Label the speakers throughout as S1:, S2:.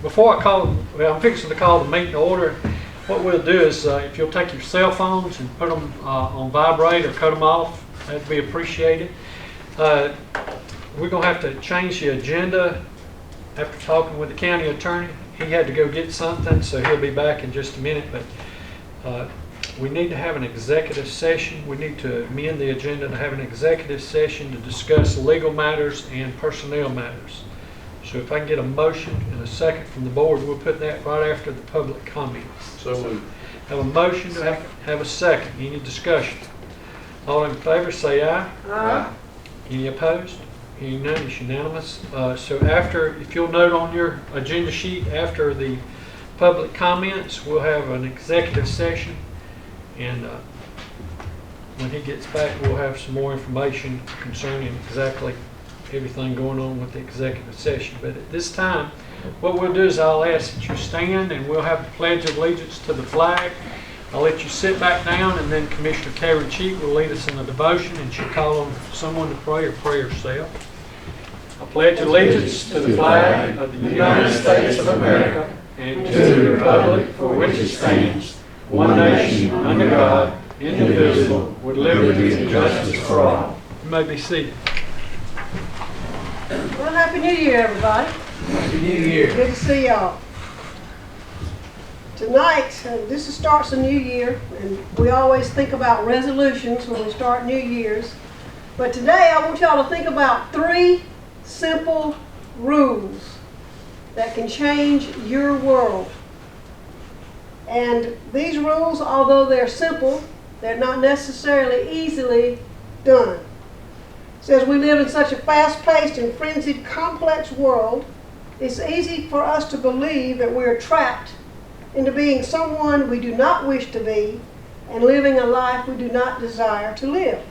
S1: Before I'm fixing to call the meeting to order. What we'll do is, if you'll take your cell phones and put them on vibrate or cut them off, that'd be appreciated. We're gonna have to change the agenda after talking with the county attorney. He had to go get something, so he'll be back in just a minute, but we need to have an executive session. We need to amend the agenda to have an executive session to discuss legal matters and personnel matters. So if I can get a motion and a second from the board, we'll put that right after the public comments.
S2: So moved.
S1: Have a motion, have a second. Any discussion? All in favor say aye.
S2: Aye.
S1: Any opposed? Hearing none, it's unanimous. So after, if you'll note on your agenda sheet, after the public comments, we'll have an executive session. And when he gets back, we'll have some more information concerning exactly everything going on with the executive session. But at this time, what we'll do is I'll ask that you stand and we'll have the Pledge of Allegiance to the flag. I'll let you sit back down, and then Commissioner Carrie Cheek will lead us in a devotion, and she'll call on someone to pray or pray herself. I pledge allegiance to the flag of the United States of America and to the republic for which it stands, one nation, under God, indivisible, with liberty and justice for all. You may be seated.
S3: Well, Happy New Year, everybody.
S2: Happy New Year.
S3: Good to see y'all. Tonight, this starts a new year, and we always think about resolutions when we start New Year's. But today, I want y'all to think about 3 simple rules that can change your world. And these rules, although they're simple, they're not necessarily easily done. It says we live in such a fast-paced and frenzied, complex world, it's easy for us to believe that we're trapped into being someone we do not wish to be and living a life we do not desire to live.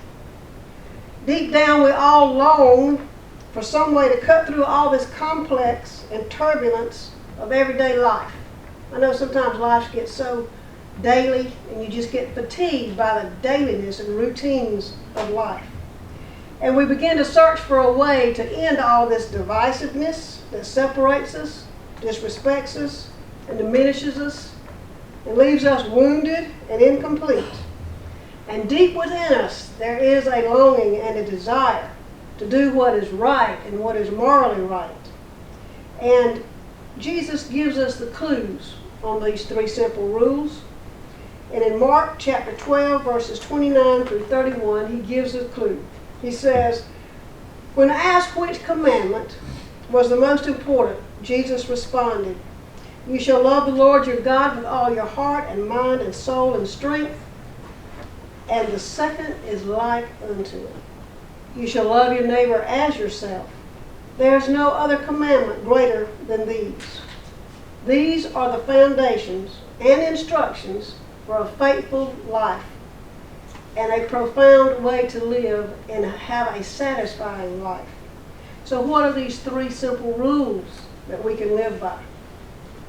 S3: Deep down, we all long for some way to cut through all this complex and turbulence of everyday life. I know sometimes life gets so daily and you just get fatigued by the dailiness and routines of life. And we begin to search for a way to end all this divisiveness that separates us, disrespects us, and diminishes us, and leaves us wounded and incomplete. And deep within us, there is a longing and a desire to do what is right and what is morally right. And Jesus gives us the clues on these 3 simple rules. And in Mark chapter 12, verses 29 through 31, he gives a clue. He says, when asked which commandment was the most important, Jesus responded, you shall love the Lord your God with all your heart and mind and soul and strength. And the second is like unto it. You shall love your neighbor as yourself. There is no other commandment greater than these. These are the foundations and instructions for a faithful life and a profound way to live and have a satisfying life. So what are these 3 simple rules that we can live by?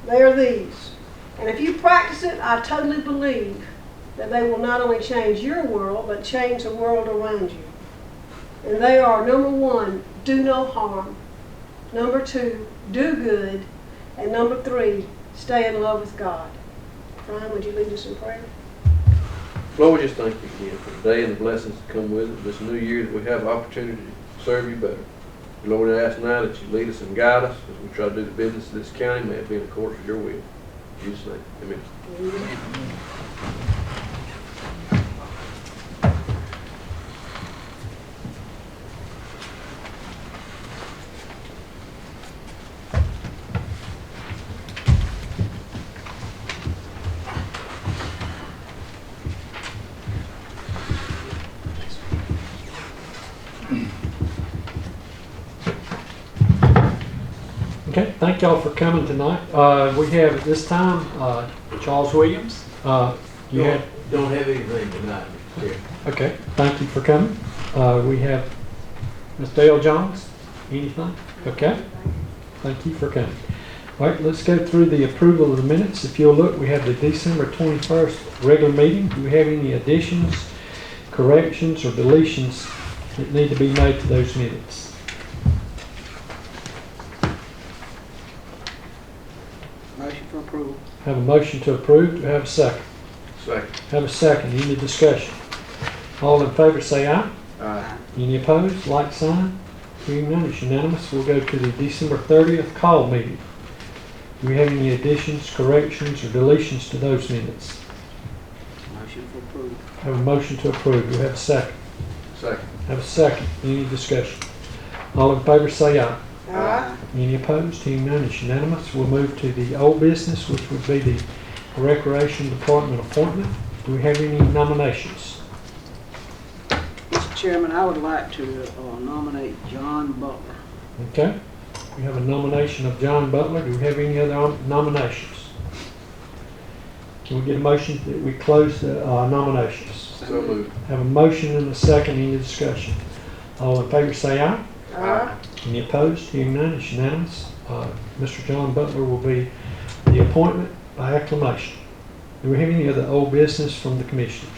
S3: They are these. And if you practice it, I totally believe that they will not only change your world, but change the world around you. And they are, number 1, do no harm. Number 2, do good. And number 3, stay in love with God. Brian, would you lead us in prayer?
S2: Lord, we just thank you again for the day and the blessings that come with it, this new year that we have opportunity to serve you better. Lord, I ask now that you lead us and guide us as we try to do the business of this county. May it be in accordance with your will. In Jesus' name, amen.
S3: Amen.
S1: Okay, thank y'all for coming tonight. We have at this time Charles Williams. You had
S4: Don't have anything tonight, Mr. Chair.
S1: okay. Thank you for coming. We have Ms. Dale Jones. Anything? Okay. Thank you for coming. All right, let's go through the approval of the minutes. If you'll look, we have the December 21st regular meeting. Do we have any additions, corrections, or deletions that need to be made to those minutes?
S5: Motion for approval.
S1: Have a motion to approve. Do we have a second?
S2: Second.
S1: Have a second. Any discussion? All in favor say aye.
S2: Aye.
S1: Any opposed? Like sign. Hearing none, it's unanimous. We'll go to the December 30th call meeting. Do we have any additions, corrections, or deletions to those minutes?
S5: Motion for approval.
S1: Have a motion to approve. Do we have a second?
S2: Second.
S1: Have a second. Any discussion? All in favor say aye.
S3: Aye.
S1: Any opposed? Hearing none, it's unanimous. We'll move to the old business, which would be the Recreation Department appointment. Do we have any nominations?
S5: Mr. Chairman, I would like to nominate John Butler.
S1: Okay. We have a nomination of John Butler. Do we have any other nominations? Can we get a motion that we close the nominations?
S2: So moved.
S1: Have a motion and a second. Any discussion? All in favor say aye.
S3: Aye.
S1: Any opposed? Hearing none, it's unanimous. Mr. John Butler will be the appointment by acclamation. Do we have any other old business from the commissioners?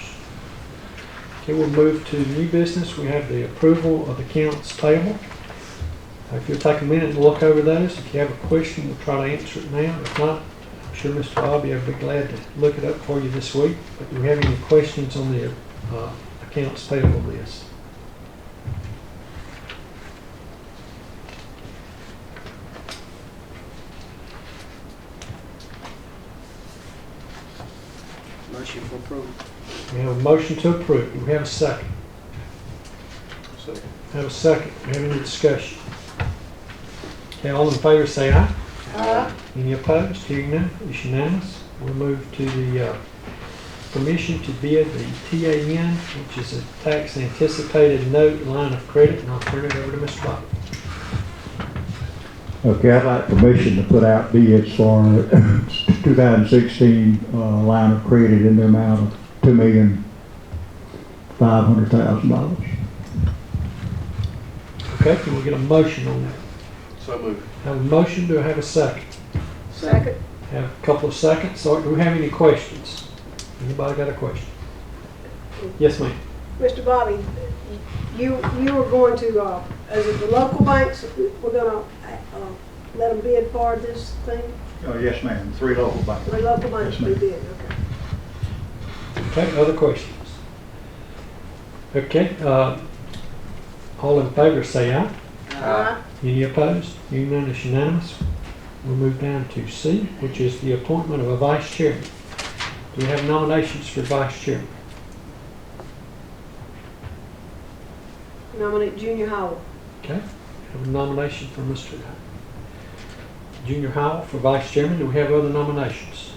S1: Okay, we'll move to new business. We have the approval of accounts payable. If you'll take a minute to look over those, if you have a question, we'll try to answer it now. If not, I'm sure Mr. Bobby will be glad to look it up for you this week. But do we have any questions on the accounts payable list?
S5: Motion for approval.
S1: We have a motion to approve. Do we have a second?
S2: Second.
S1: Have a second. Do we have any discussion? Okay, all in favor say aye.
S3: Aye.
S1: Any opposed? Hearing none, it's unanimous. We'll move to the permission to bid the TAN, which is a tax anticipated note line of credit, and I'll turn it over to Mr. Bobby.
S6: Okay, I'd like permission to put out bids for 2016 line of credit in the amount of $2,500,000.
S1: Okay, can we get a motion on that?
S2: So moved.
S1: Have a motion, do I have a second?
S3: Second.
S1: Have a couple of seconds, so do we have any questions? Anybody got a question? Yes, ma'am.
S3: Mr. Bobby, you were going to, is it the local banks, we're gonna let them bid for this thing?
S6: Yes, ma'am. 3 local banks.
S3: The local banks
S6: Yes,
S3: we
S6: ma'am.
S3: bid, okay.
S1: Okay, other questions? Okay, all in favor say aye.
S3: Aye.
S1: Any opposed? Hearing none, it's unanimous. We'll move down to C, which is the appointment of a vice chairman. Do we have nominations for vice chairman?
S3: Nominate Junior Howell.
S1: Okay, have a nomination for Mr. Junior Howell for vice chairman. Do we have other nominations?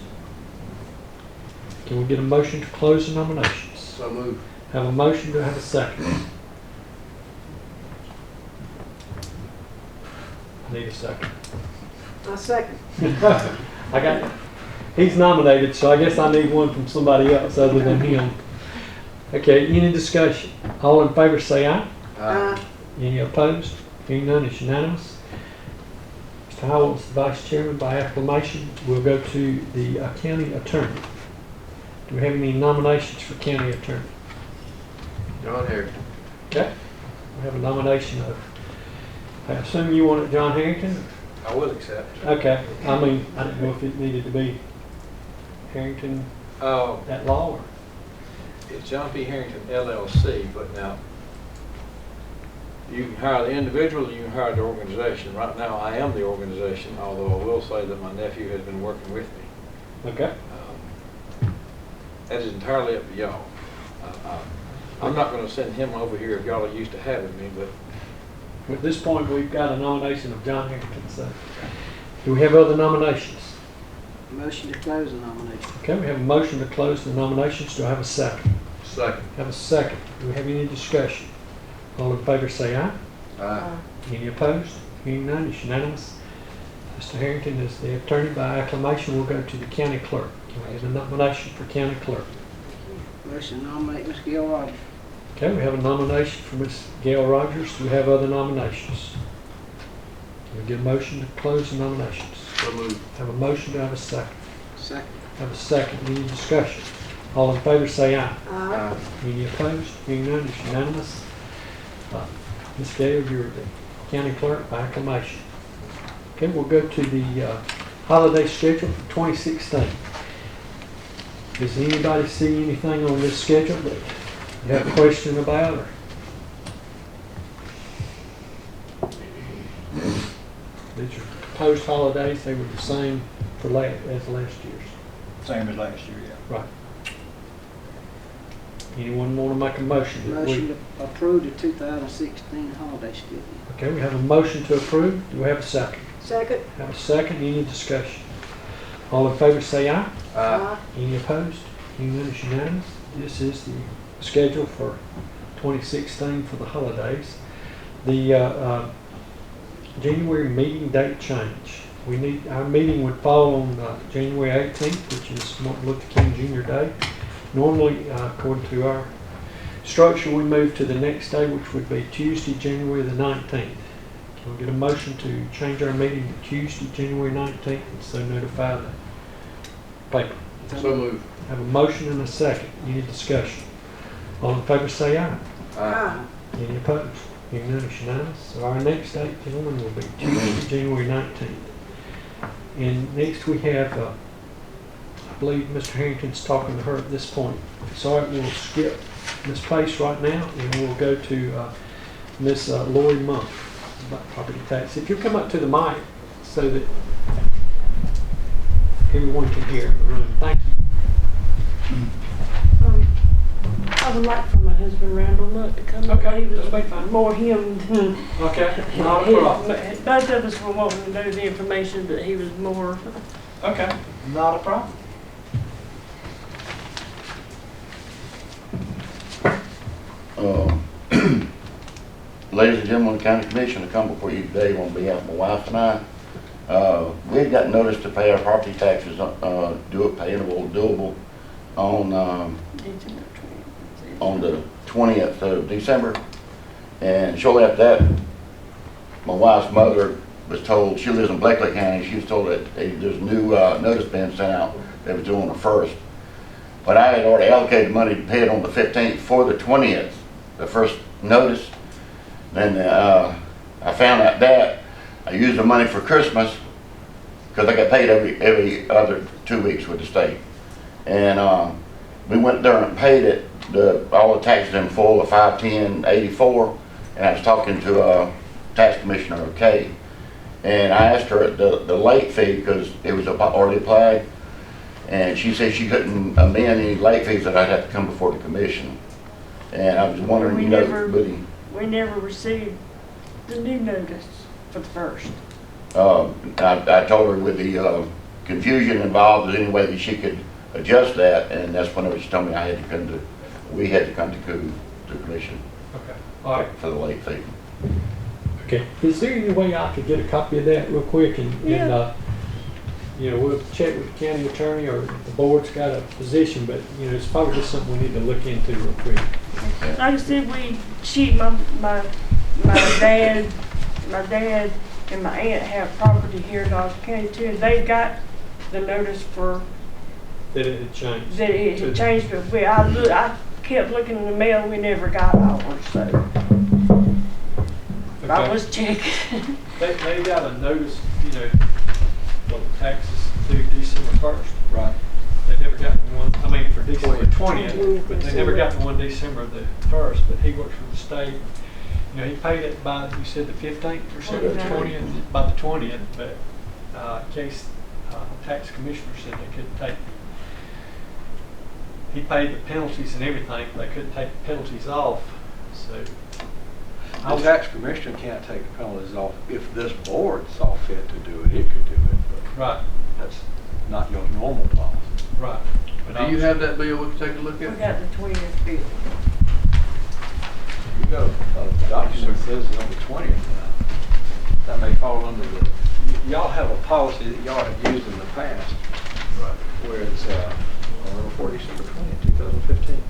S1: Can we get a motion to close the nominations?
S2: So moved.
S1: Have a motion, do I have a second? I need a second.
S3: I second.
S1: I got, he's nominated, so I guess I need one from somebody else other than him. Okay, any discussion? All in favor say aye.
S3: Aye.
S1: Any opposed? Hearing none, it's unanimous. Mr. Howell is the vice chairman by acclamation. We'll go to the county attorney. Do we have any nominations for county attorney?
S2: John Harrington.
S1: Okay. We have a nomination of, I assume you want it John Harrington?
S7: I will accept.
S1: Okay, I mean, I didn't know if it needed to be Harrington at law or.
S7: It's John P. Harrington LLC, but now you can hire the individual or you can hire the organization. Right now, I am the organization, although I will say that my nephew has been working with me.
S1: Okay.
S7: That is entirely up to y'all. I'm not going to send him over here if y'all are used to having me, but
S1: At this point, we've got a nomination of John Harrington, so. Do we have other nominations?
S5: Motion to close the nomination.
S1: Okay, we have a motion to close the nominations. Do I have a second?
S2: Second.
S1: Have a second. Do we have any discussion? All in favor say aye.
S2: Aye.
S1: Any opposed? Hearing none, it's unanimous. Mr. Harrington is the attorney by acclamation. We'll go to the county clerk. Can we have a nomination for county clerk?
S5: Motion to nominate Ms. Gail Rogers.
S1: Okay, we have a nomination for Ms. Gail Rogers. Do we have other nominations? Can we get a motion to close the nominations?
S2: So moved.
S1: Have a motion, do I have a second?
S5: Second.
S1: Have a second, any discussion? All in favor say aye.
S3: Aye.
S1: Any opposed? Hearing none, it's unanimous. Ms. Gail, you're the county clerk by acclamation. Okay, we'll go to the holiday schedule for 2016. Does anybody see anything on this schedule that you have a question about? Or? These are proposed holidays. They were the same for as last year's.
S6: Same as last year, yeah.
S1: Right. Anyone want to make a motion?
S5: Motion to approve the 2016 holiday schedule.
S1: Okay, we have a motion to approve. Do we have a second?
S3: Second.
S1: Have a second. Any discussion? All in favor say aye.
S3: Aye.
S1: Any opposed? Unanimous, unanimous. This is the schedule for 2016 for the holidays. The January meeting date change. Our meeting would fall on January 18th, which is Martin Luther King Jr. Day. Normally, according to our structure, we move to the next day, which would be Tuesday, January the 19th. Can we get a motion to change our meeting to Tuesday, January 19th, and so notify the paper?
S2: So move.
S1: Have a motion and a second. Any discussion? All in favor say aye.
S3: Aye.
S1: Any opposed? Unanimous, unanimous. So our next date, gentlemen, will be Tuesday, January 19th. And next we have, I believe Mr. Harrington's talking to her at this point. So we'll skip Ms. Pace right now, and we'll go to Ms. Lori Monk about property tax. If you'll come up to the mic so that everyone can hear in the room. Thank you.
S8: I would like for my husband Randall Muck to come.
S1: Okay,
S8: He was
S1: that'll be fine.
S8: more him than
S1: Okay, not a problem.
S8: both of us were wanting to know the information, but he was more.
S1: Okay, not a problem.
S9: Ladies and gentlemen of the County Commission, I come before you today on behalf of my wife and I. We had got notice to pay our property taxes, doable on the 20th of December. And shortly after that, my wife's mother was told, she lives in Blakely County, she was told that there's a new notice being sent out that was due on the 1st. But I had already allocated money to pay it on the 15th for the 20th, the first notice. Then I found out that I used the money for Christmas because I got paid every other 2 weeks with the state. And we went there and paid it, all the taxes in full of $510.84. And I was talking to Tax Commissioner Kay, and I asked her the late fee because it was already applied, and she said she couldn't amend any late fees, that I'd have to come before the commission. And I was wondering,
S8: We never received the new notice for the first.
S9: I told her with the confusion involved, there's any way that she could adjust that, and that's whenever she told me we had to come to the commission.
S1: Okay, all right.
S9: For the late fee.
S1: Okay, is there any way I could get a copy of that real quick and we'll check with the county attorney or the board's got a position, but it's probably just something we need to look into real quick.
S8: Like I said, my dad and my aunt have property here in Dawson County too, and they got the notice for
S1: That it had changed.
S8: that it had changed, but I kept looking in the mail, we never got ours, so I
S1: Okay.
S8: was checking.
S1: They got a notice, the taxes due December 1st.
S7: Right.
S1: They never got the one, for December 20th, but they never got the one December the 1st, but he works for the state. He paid it by, you said the 15th or something, the 20th, by the 20th, but in case tax commissioner said they couldn't take, he paid the penalties and everything, they couldn't take the penalties off, so.
S7: The tax commissioner can't take the penalties off. If this board saw fit to do it, it could do it, but
S1: Right,
S7: that's not your normal policy.
S1: right. But
S2: Do you have that bill we can take a look
S8: We
S2: at?
S8: got the 20th bill.
S7: You got a document that says it's on the 20th now. That may fall under y'all have a policy that y'all have used in the past
S1: Right.
S7: where it's for December 20th, 2015.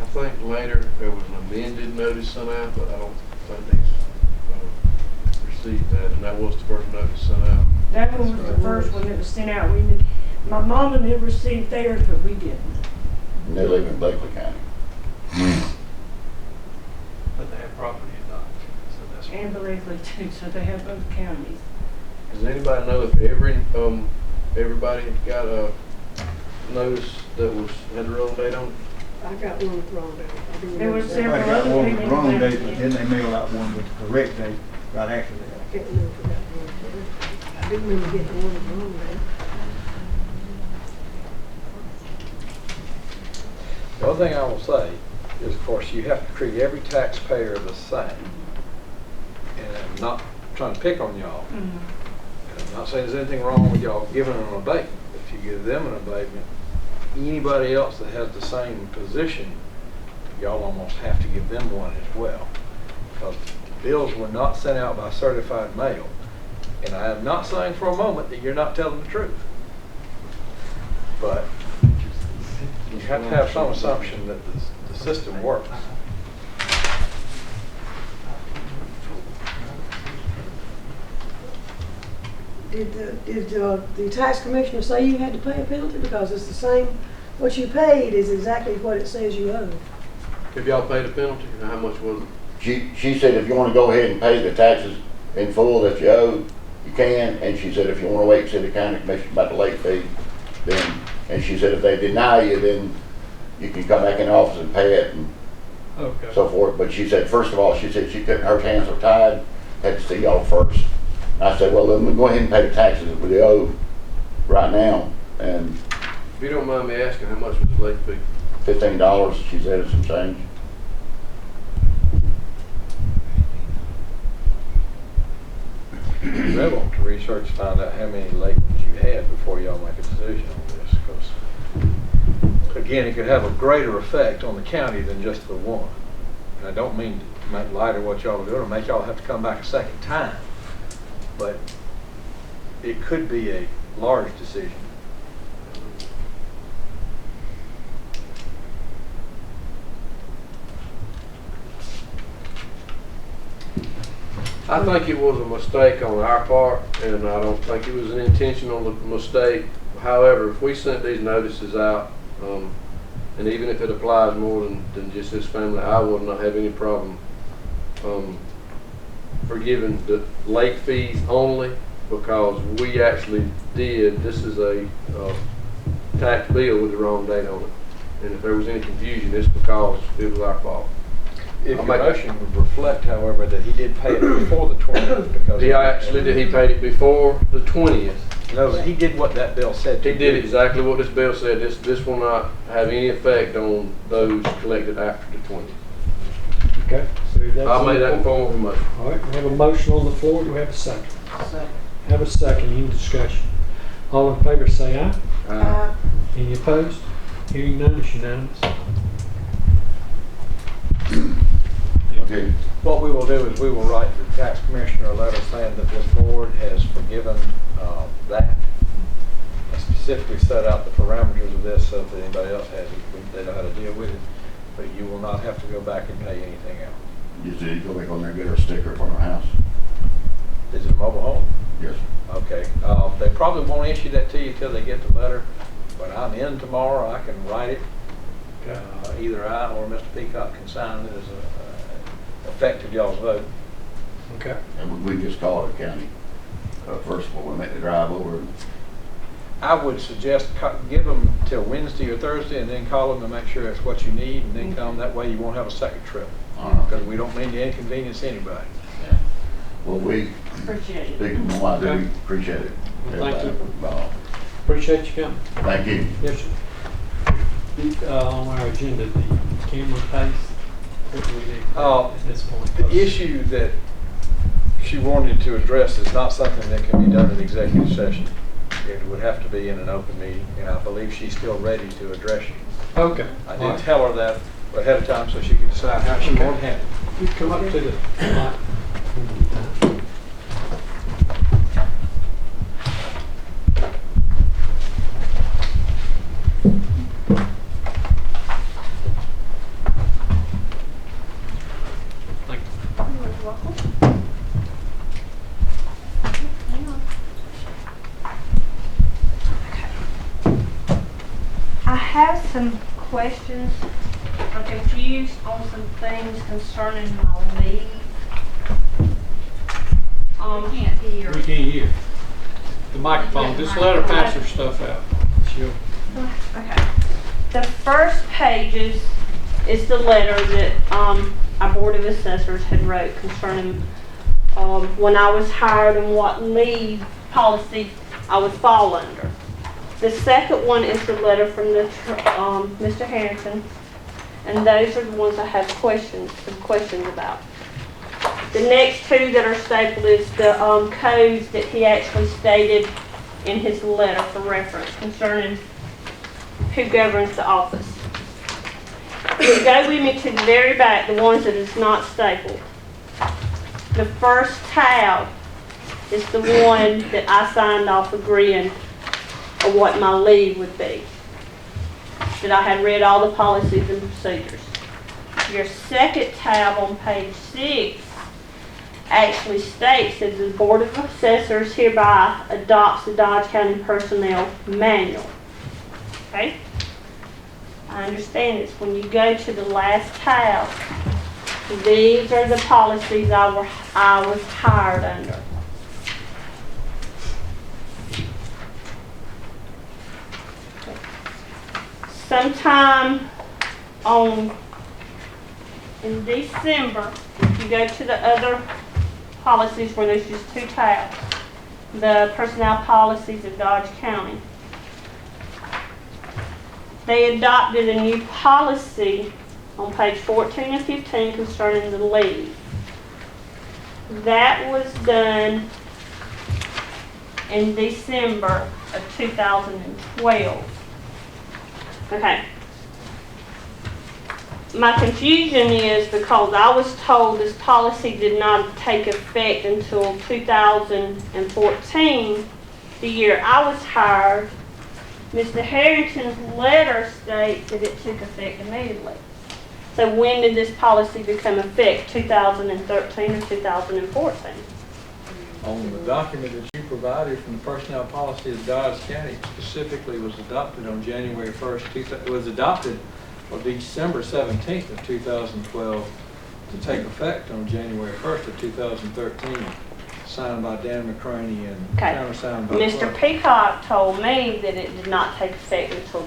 S2: I think later there was an amended notice sent out, but I don't think these received that, and that was the first notice sent out.
S8: That one was the first one that was sent out. My mom and them received theirs, but we didn't.
S9: And they live in Blakely County.
S1: But they have property in Dodge, so that's.
S8: And Blakely too, so they have both counties.
S2: Does anybody know if every everybody got a notice that had the wrong date on it?
S3: I got one with the wrong date. I do
S8: There was
S3: remember that.
S8: several
S6: I got
S8: other
S6: one with the
S8: people
S6: wrong
S8: that-
S6: date, but then they mail out one with the correct date right after that.
S3: I can't remember if I got one. I do remember getting one with the wrong date.
S7: The other thing I will say is, of course, you have to treat every taxpayer the same. And I'm not trying to pick on y'all.
S8: Mhm.
S7: And I'm not saying there's anything wrong with y'all giving them an abatement. If you give them an abatement, anybody else that has the same position, y'all almost have to give them one as well. Because bills were not sent out by certified mail. And I am not saying for a moment that you're not telling the truth. But you have to have some assumption that the system works.
S3: Did the tax commissioner say you had to pay a penalty? Because it's the same, what you paid is exactly what it says you owe.
S2: Have y'all paid a penalty, and how much was it?
S9: She said if you want to go ahead and pay the taxes in full that you owe, you can. And she said if you want to wait and see the county commission about the late fee, then, and she said if they deny you, then you can come back in the office and pay it and
S1: Okay.
S9: so forth. But she said, first of all, she said she couldn't, her hands were tied, had to see y'all first. I said, well, let me go ahead and pay the taxes that we owe right now. And
S2: If you don't mind me asking, how much was the late fee?
S9: $15, she said, it's some change.
S7: You may want to research, find out how many late ones you had before y'all make a decision on this. Because, again, it could have a greater effect on the county than just the one. And I don't mean to make light of what y'all are doing or make y'all have to come back a second time. But it could be a large decision.
S2: I think it was a mistake on our part, and I don't think it was an intentional mistake. However, if we sent these notices out, and even if it applies more than just this family, I would not have any problem forgiving the late fees only, because we actually did, this is a tax bill with the wrong date on it. And if there was any confusion, it's because it was our fault.
S7: If
S2: I'll
S7: your
S2: make-
S7: motion would reflect, however, that he did pay it before the 20th, because...
S2: He actually did, he paid it before the 20th.
S7: No, he did what that bill said to
S2: He did
S7: do.
S2: exactly what this bill said. This will not have any effect on those collected after the 20th.
S1: Okay. So that's
S2: I'll make that in form of a motion.
S1: All right, we have a motion on the floor. Do we have a second?
S5: Second.
S1: Have a second. Any discussion? All in favor say aye. Any opposed? Hearing none, it's unanimous.
S9: Okay.
S7: What we will do is we will write the tax commissioner a letter saying that this board has forgiven that. I specifically set out the parameters of this so that anybody else has it, they know how to deal with it. But you will not have to go back and pay anything else.
S9: You said you go back on there and get her a sticker from her house.
S7: Is it a mobile home?
S9: Yes.
S7: Okay. They probably won't issue that to you till they get the letter, but I'm in tomorrow. I can write it. Either I or Mr. Peacock can sign it as a effective y'all's vote.
S1: Okay.
S9: And we just called the county. First of all, we make the drive over.
S7: I would suggest give them till Wednesday or Thursday and then call them to make sure it's what you need and then come. That way you won't have a second trip. Because we don't mean to inconvenience anybody.
S9: Well, we,
S8: Appreciate it.
S9: speaking of my duty, appreciate it.
S1: Well, thank you.
S9: Uh,
S1: Appreciate you coming.
S9: Thank you.
S1: Yes, sir. On our agenda, the camera paste, what do we need at this point?
S7: The issue that she wanted to address is not something that can be done in executive session. It would have to be in an open meeting, and I believe she's still ready to address it.
S1: Okay.
S7: I
S1: All
S7: did
S1: right.
S7: tell her that ahead of time so she could decide how she wanted to handle it.
S1: You come up to the mic. Thank you.
S10: I have some questions. I'm confused on some things concerning my leave.
S11: Can't hear.
S1: We can't hear. the microphone. Just let her pass her stuff out. She'll.
S10: Okay. The first pages is the letter that our Board of Assessors had wrote concerning when I was hired and what leave policy I would fall under. The second one is the letter from Mr. Harrington, and those are the ones I have some questions about. The next two that are stapled is the codes that he actually stated in his letter for reference concerning who governs the office. If you go with me to the very back, the ones that is not stapled. The first tab is the one that I signed off agreeing of what my leave would be. That I had read all the policies and procedures. Your second tab on page 6 actually states that the Board of Assessors hereby adopts the Dodge County Personnel Manual. Okay? I understand this. When you go to the last tab, these are the policies I was hired under. Sometime in December, if you go to the other policies where there's just 2 tabs, the personnel policies of Dodge County, they adopted a new policy on page 14 and 15 concerning the leave. That was done in December of 2012. Okay. My confusion is because I was told this policy did not take effect until 2014, the year I was hired. Mr. Harrington's letter states that it took effect immediately. So when did this policy become effect? 2013 or 2014?
S7: On the document that you provided from the personnel policy of Dodge County, specifically was adopted on January 1st. It was adopted on December 17th of 2012 to take effect on January 1st of 2013. Signed by Dan McCraney and countersigned by
S10: Mr. Peacock told me that it did not take effect until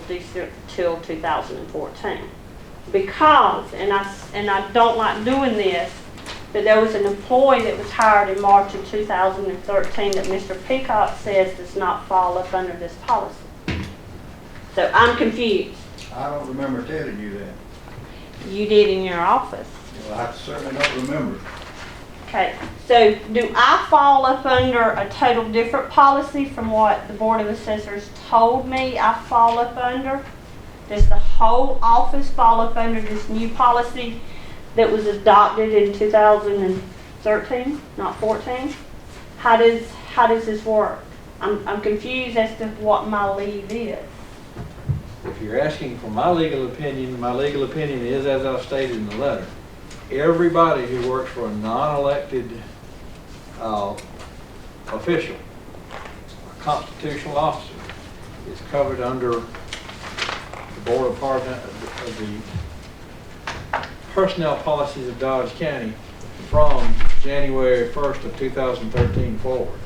S10: 2014 because, and I don't like doing this, but there was an employee that was hired in March of 2013 that Mr. Peacock says does not fall up under this policy. So I'm confused.
S6: I don't remember telling you that.
S10: You did in your office.
S6: Well, I certainly don't remember.
S10: Okay, so do I fall up under a total different policy from what the Board of Assessors told me I fall up under? Does the whole office fall up under this new policy that was adopted in 2013, not 14? How does this work? I'm confused as to what my leave is.
S7: If you're asking for my legal opinion is, as I've stated in the letter, everybody who works for a non-elected official, a constitutional officer, is covered under the Board of the Personnel Policies of Dodge County from January 1st of 2013 forward.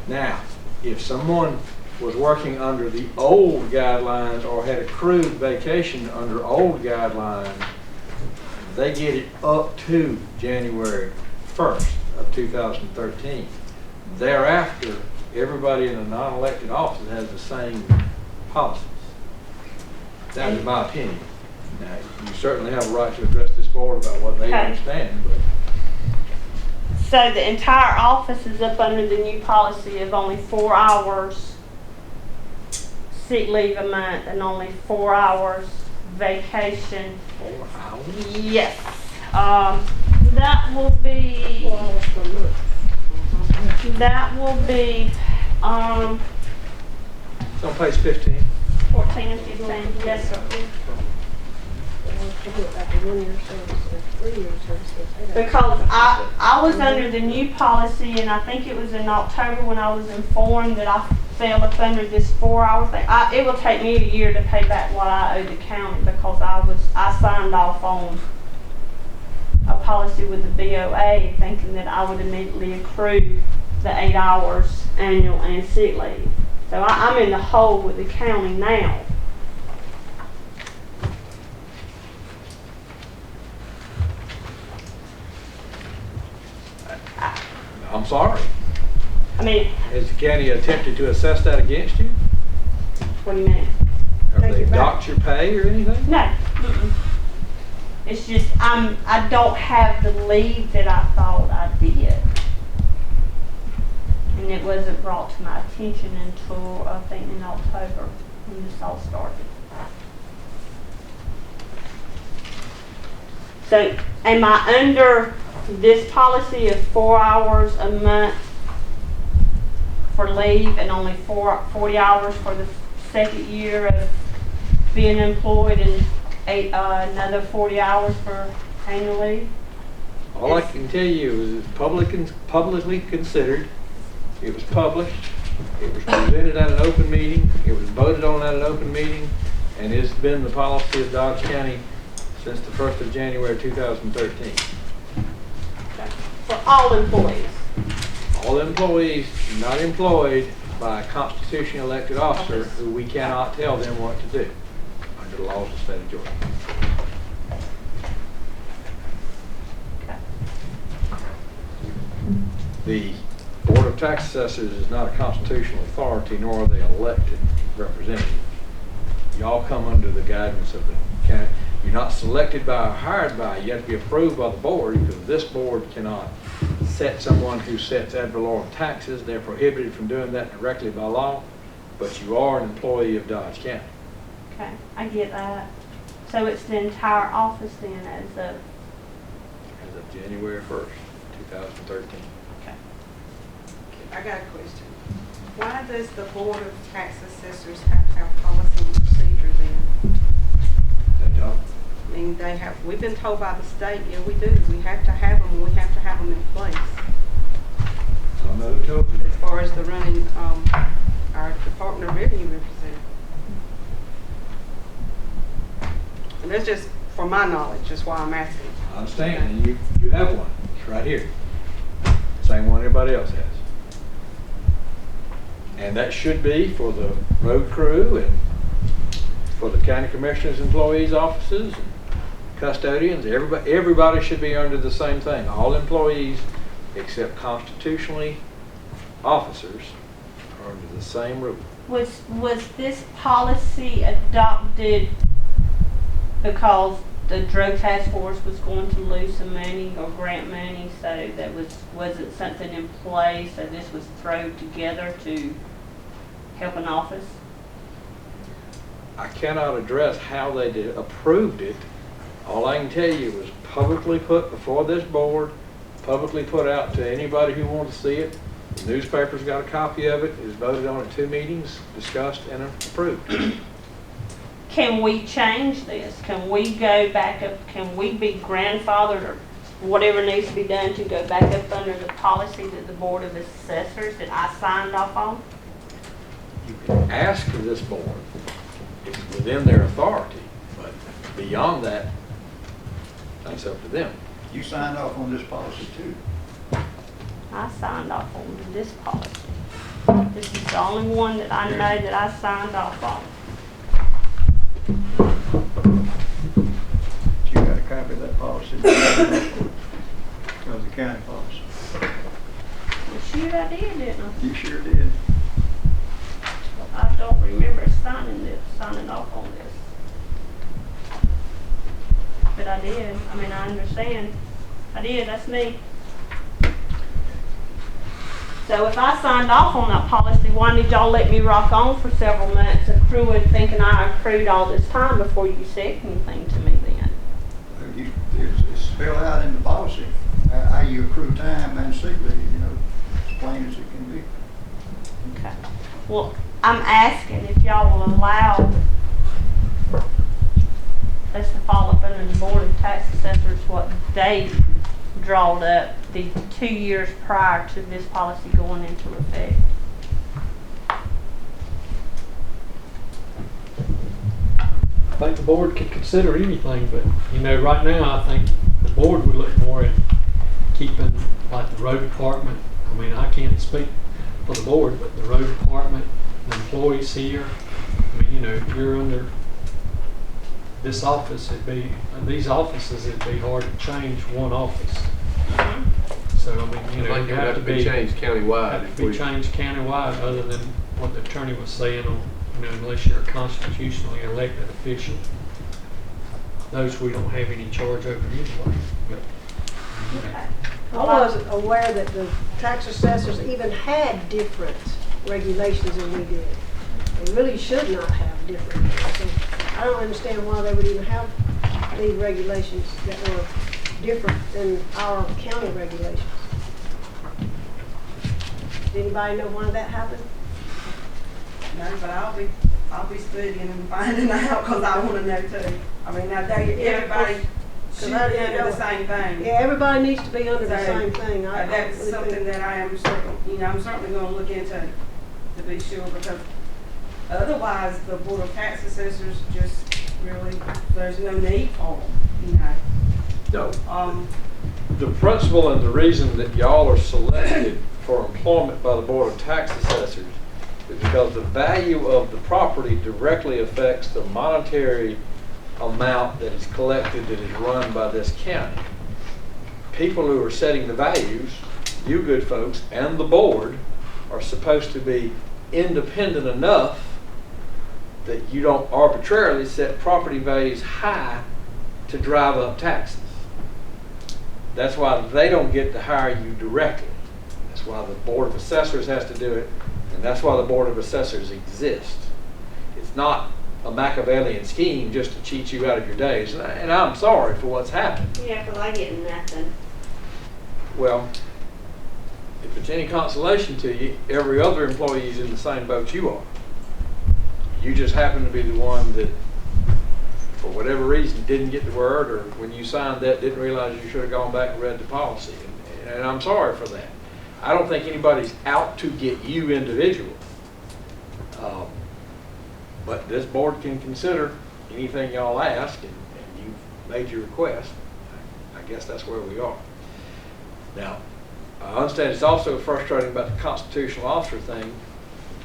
S7: Now, if someone was working under the old guidelines or had accrued vacation under old guidelines, they get it up to January 1st of 2013. Thereafter, everybody in a non-elected office has the same policies. That is my opinion. Now, you certainly have a right to address this board about what they understand, but.
S10: So the entire office is up under the new policy of only 4 hours sick leave a month and only 4 hours vacation.
S7: 4 hours?
S10: Yes. That will be. That will be.
S7: It's on page 15.
S10: 14 and 15. Yes, sir. Because I was under the new policy, and I think it was in October when I was informed that I fell up under this 4 hour thing. It will take me a year to pay back what I owe the county because I signed off on a policy with the BOA thinking that I would immediately accrue the 8 hours annual and sick leave. So I'm in the hole with the county now.
S7: I'm sorry.
S10: I mean,
S7: Has the county attempted to assess that against you?
S10: what do you mean?
S7: Have
S3: Take
S7: they
S3: it back.
S7: docked your pay or anything?
S10: No. Mm-mm. It's just I don't have the leave that I thought I did. And it wasn't brought to my attention until I think in October when this all started. So am I under this policy of 4 hours a month for leave and only 40 hours for the second year of being employed and another 40 hours for annual leave?
S7: All I can tell you is it's publicly considered, it was published, it was presented at an open meeting, it was voted on at an open meeting, and it's been the policy of Dodge County since the 1st of January 2013.
S10: For all employees.
S7: All employees not employed by a constitutionally elected officer who we cannot tell them what to do under the laws of the state of Georgia. The Board of Tax Assessors is not a constitutional authority, nor are they elected representatives. Y'all come under the guidance of the county. You're not selected by or hired by. You have to be approved by the board, because this board cannot set someone who sets ad valorem taxes. They're prohibited from doing that directly by law, but you are an employee of Dodge County.
S10: Okay, I get that. So it's the entire office then as of,
S7: As of January 1st, 2013.
S10: okay.
S11: I got a question. Why does the Board of Tax Assessors have to have policy and procedure then?
S7: They don't.
S11: I mean, they have, we've been told by the state, yeah, we do. We have to have them, we have to have them in place.
S7: I don't know who told you
S11: As
S7: that.
S11: far as the running, our Department of Revenue representative. And that's just for my knowledge, that's why I'm asking.
S7: I understand, and you have one. It's right here. Same one everybody else has. And that should be for the road crew and for the county commissioners' employees' offices, and custodians. Everybody should be under the same thing. All employees, except constitutionally officers, are under the same rule.
S10: Was this policy adopted because the drug task force was going to lose some money or grant money, so that wasn't something in place, so this was thrown together to help an office?
S7: I cannot address how they approved it. All I can tell you was publicly put before this board, publicly put out to anybody who wanted to see it. The newspaper's got a copy of it. It was voted on at 2 meetings, discussed and approved.
S10: Can we change this? Can we go back up, can we be grandfathered or whatever needs to be done to go back up under the policy that the Board of Assessors that I signed off on?
S7: You can ask for this board. It's within their authority, but beyond that, that's up to them.
S6: You signed off on this policy too.
S10: I signed off on this policy. This is the only one that I know that I signed off on.
S6: You got a copy of that policy? That was the county policy.
S10: Well, shoot, I did, didn't I?
S6: You sure did.
S10: I don't remember signing off on this. But I did. I mean, I understand. I did, that's me. So if I signed off on that policy, why did y'all let me rock on for several months accruing, thinking I accrued all this time before you said anything to me then?
S6: It's spelled out in the policy, how you accrue time and sick leave, as plain as it can be.
S10: Okay. Well, I'm asking if y'all will allow us to follow up under the Board of Tax Assessors what they drawed up the 2 years prior to this policy going into effect.
S1: I think the board could consider anything, but, right now, I think the board would look more at keeping, like, the road department, I mean, I can't speak for the board, but the road department, the employees here, I mean, you know, if you're under this office, these offices, it'd be hard to change one office. So, I mean, you know,
S2: I think
S1: you
S2: it would
S1: have to be
S2: changed countywide.
S1: have
S2: if
S1: to be
S2: we-
S1: changed countywide, other than what the attorney was saying on, you know, unless you're a constitutionally elected official. Those we don't have any charge over anyway.
S10: Okay.
S3: I wasn't aware that the tax assessors even had different regulations than we did. They really should not have different. So I don't understand why they would even have these regulations that were different than our county regulations. Does anybody know why that happened?
S11: No, but I'll be studying and finding out, because I want to know too. I mean, now everybody should be
S3: I didn't
S11: under
S3: know
S11: the same thing.
S3: Yeah, everybody needs to be under the
S11: So,
S3: same thing.
S11: That's
S3: really
S11: something
S3: think-
S11: that I am certainly, I'm certainly gonna look into to be sure, because otherwise the Board of Tax Assessors just really, there's no need for them,
S7: No,
S11: Um,
S7: the principle and the reason that y'all are selected for employment by the Board of Tax Assessors is because the value of the property directly affects the monetary amount that is collected that is run by this county. People who are setting the values, you good folks, and the board are supposed to be independent enough that you don't arbitrarily set property values high to drive up taxes. That's why they don't get to hire you directly. That's why the Board of Assessors has to do it, and that's why the Board of Assessors exists. It's not a Machiavellian scheme just to cheat you out of your days, and I'm sorry for what's happened.
S10: Yeah, 'cause I get nothing.
S7: Well, if it's any consolation to you, every other employee is in the same boat you are. You just happen to be the one that, for whatever reason, didn't get the word, or when you signed that, didn't realize you should have gone back and read the policy. And I'm sorry for that. I don't think anybody's out to get you individually. But this board can consider anything y'all ask, and you've made your request. I guess that's where we are. Now, I understand it's also frustrating about the constitutional officer thing.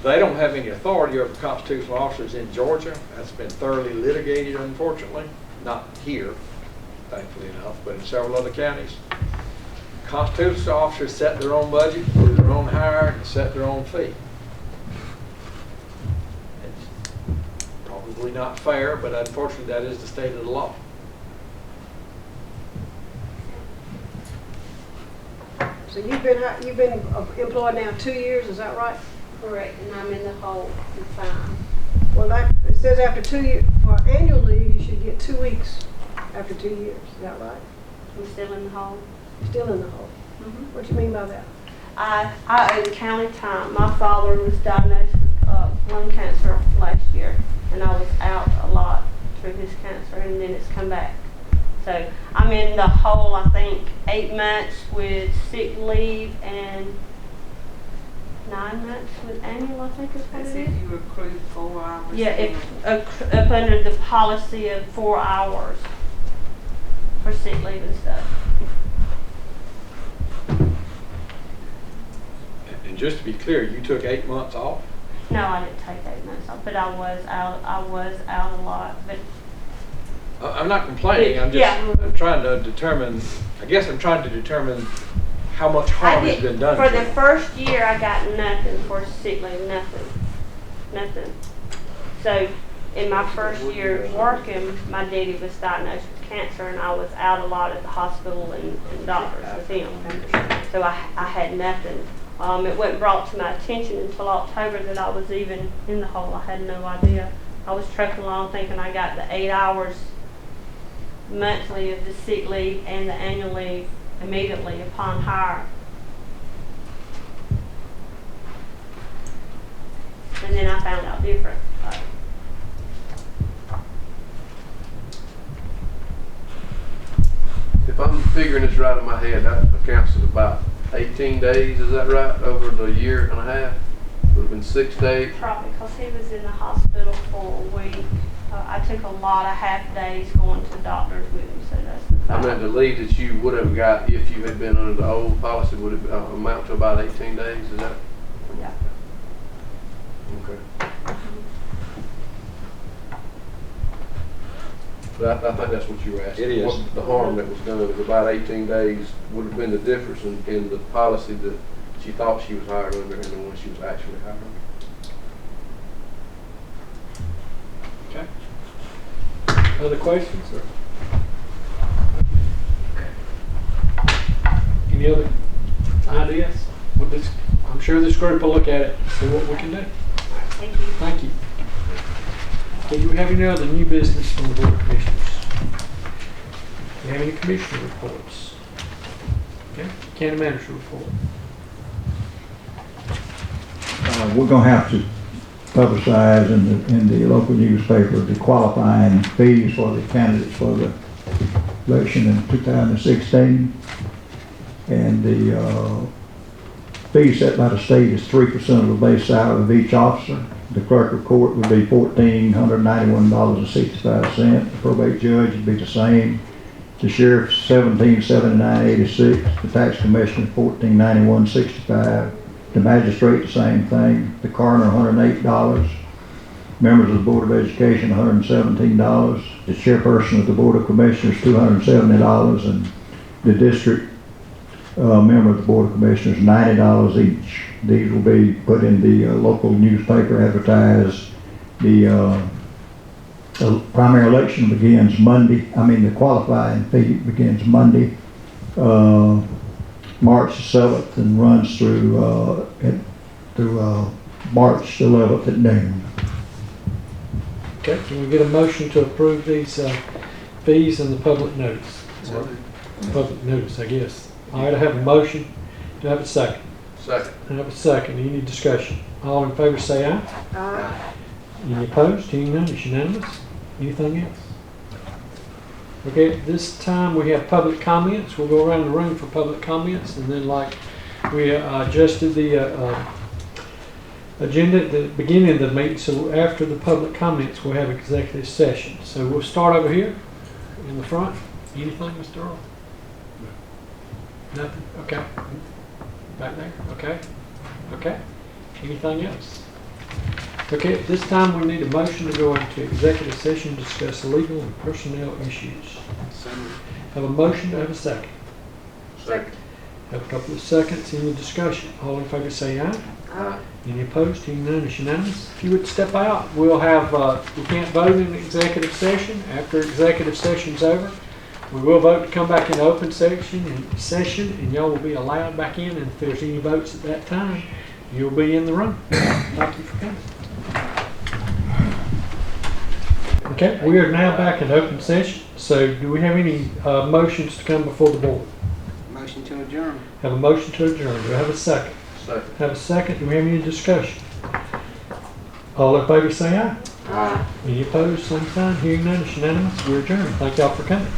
S7: They don't have any authority over constitutional officers in Georgia. That's been thoroughly litigated, unfortunately. Not here, thankfully enough, but in several other counties. Constitutional officers set their own budget, do their own hire, and set their own fee. It's probably not fair, but unfortunately that is the state of the law.
S3: So you've been employed now 2 years, is that right?
S10: Correct, and I'm in the hole and fine.
S3: Well, it says after 2 years, for annual leave, you should get 2 weeks after 2 years, is that right?
S10: I'm still in the hole.
S3: Still in the hole. What do you mean by that?
S10: I owe the county time. My father was diagnosed with lung cancer last year, and I was out a lot through his cancer, and then it's come back. So I'm in the hole, I think, 8 months with sick leave and 9 months with annual, I think is what
S11: that's
S10: it
S11: if
S10: is.
S11: you accrue 4 hours.
S10: Yeah, up under the policy of 4 hours for sick leave and stuff.
S7: And just to be clear, you took 8 months off?
S10: No, I didn't take 8 months off, but I was out a lot, but
S7: I'm not complaining, I'm
S10: Yeah.
S7: just I'm trying to determine, I guess I'm trying to determine how much harm has been done
S10: for
S7: to
S10: the
S7: you.
S10: first year, I got nothing for sick leave, nothing. So, in my first year working, my daddy was diagnosed with cancer, and I was out a lot at the hospital and doctors with him. So I had nothing. It wasn't brought to my attention until October that I was even in the hole. I had no idea. I was trucking along thinking I got the 8 hours monthly of the sick leave and the annual leave immediately upon hire. And then I found out different.
S2: If I'm figuring this right in my head, that accounts to about 18 days, is that right, over the year and a half? Would have been 6 days.
S10: Probably because he was in the hospital for a week. I took a lot of half days going to doctors with him, so that's the
S2: I meant the leave that you would have got if you had been under the old policy, would it amount to about 18 days, is that?
S10: Yeah.
S2: Okay. But I think that's what you were asking.
S7: It is.
S2: What the harm that was done was about 18 days would have been the difference in the policy that she thought she was hired under and the one she was actually hired under.
S1: Okay. Other questions? Or? Any other ideas? Well, I'm sure this group will look at it and see what we can do.
S10: Thank you.
S1: Thank you. Okay, do we have any other new business from the Board of Commissioners? Do you have any commissioner reports? Okay, county manager report.
S12: We're gonna have to publicize in the local newspaper the qualifying fees for the candidates for the election in 2016. And the fee set by the state is 3% of the base salary of each officer. The clerk of court would be $1,491.65. The probate judge would be the same. The sheriff $1,779.86. The tax commissioner $1,491.65. The magistrate the same thing. The coroner $108. Members of the Board of Education $117. The chairperson of the Board of Commissioners $270, and the district member of the Board of Commissioners $90 each. These will be put in the local newspaper, advertised. The primary election begins Monday. The qualifying fee begins Monday, March 7th, and runs through March 11th at noon.
S1: Okay, can we get a motion to approve these fees and the public notice? Or public notice, I guess. All right, I have a motion. Do I have a second?
S2: Second.
S1: I have a second. Any discussion? All in favor say aye.
S3: Aye.
S1: Any opposed? Hearing none, it's unanimous. Anything else? Okay, at this time we have public comments. We'll go around the room for public comments, and then like we adjusted the agenda at the beginning of the meeting, so after the public comments we'll have executive session. So we'll start over here in the front. Anything, Mr. Earl? Nothing? Okay. Back there? Okay. Okay. Anything else? Okay, at this time we need a motion to go into executive session to discuss legal and personnel issues. Have a motion, to have a second.
S2: Second.
S1: Have a couple of seconds, any discussion? All in favor say aye.
S3: Aye.
S1: Any opposed? Hearing none, it's unanimous. If you would step out, we'll have, we can't vote in executive session. After executive session's over, we will vote to come back in open session, and y'all will be allowed back in, and if there's any votes at that time, you'll be in the room. Thank you for coming. Okay, we are now back in open session. So do we have any motions to come before the board?
S5: Motion to adjourn.
S1: Have a motion to adjourn. Do I have a second?
S2: Second.
S1: Have a second. Do we have any discussion? All in favor say aye.
S3: Aye.
S1: Any opposed, same sign. Hearing none, it's unanimous. We're adjourned. Thank y'all for coming.